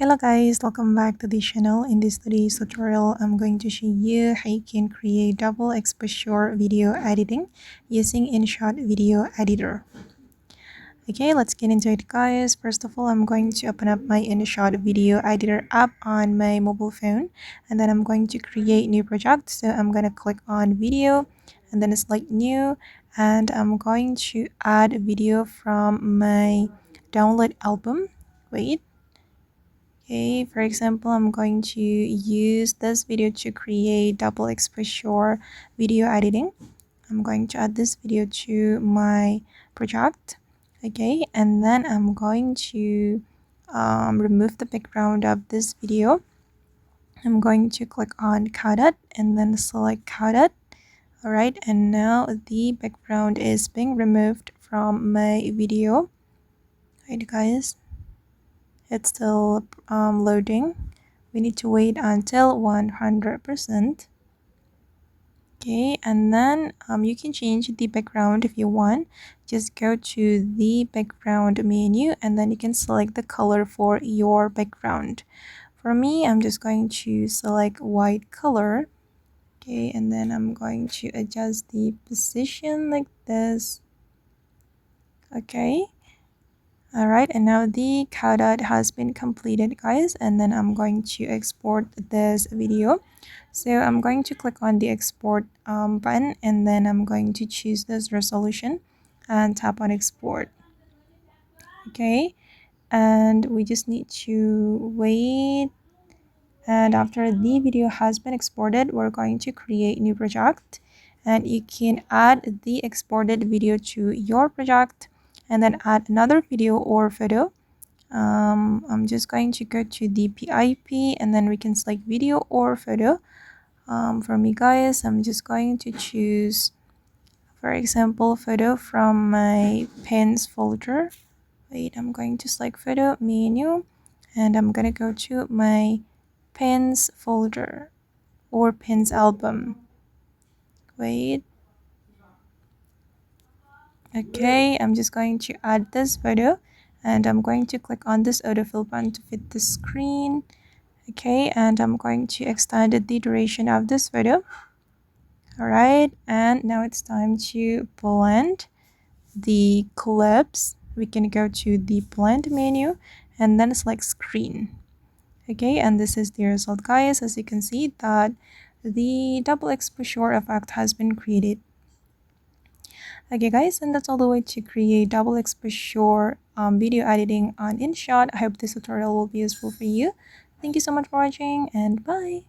Hello guys, welcome back to the channel. In this today's tutorial, I'm going to show you how you can create double exposure video editing using InShot video editor. Okay, let's get into it guys. First of all, I'm going to open up my InShot video editor app on my mobile phone, and then I'm going to create new project. So I'm going to click on video and then select new, and I'm going to add a video from my download album. Wait. Okay, for example, I'm going to use this video to create double exposure video editing. I'm going to add this video to my project. Okay, and then I'm going to remove the background of this video. I'm going to click on cut it and then select cut it. Alright, and now the background is being removed from my video. Right, guys. It's still loading. We need to wait until 100%. Okay, and then you can change the background if you want. Just go to the background menu and then you can select the color for your background. For me, I'm just going to select white color. Okay, and then I'm going to adjust the position like this. Okay. Alright, and now the cutout has been completed guys, and then I'm going to export this video. So I'm going to click on the export button, and then I'm going to choose this resolution and tap on export. Okay, and we just need to wait, and after the video has been exported, we're going to create new project, and you can add the exported video to your project and then add another video or photo. I'm just going to go to the PIP and then we can select video or photo. For me guys, I'm just going to choose, for example, photo from my pins folder. Wait, I'm going to select photo menu and I'm gonna go to my pins folder or pins album. Wait. Okay, I'm just going to add this photo and I'm going to click on this autofill button to fit the screen. Okay, and I'm going to extend the duration of this photo. Alright, and now it's time to blend the clips. We can go to the blend menu and then select screen. Okay, and this is the result guys. As you can see that the double exposure effect has been created. Okay guys, and that's all the way to create double exposure video editing on InShot. I hope this tutorial will be useful for you. Thank you so much for watching and bye.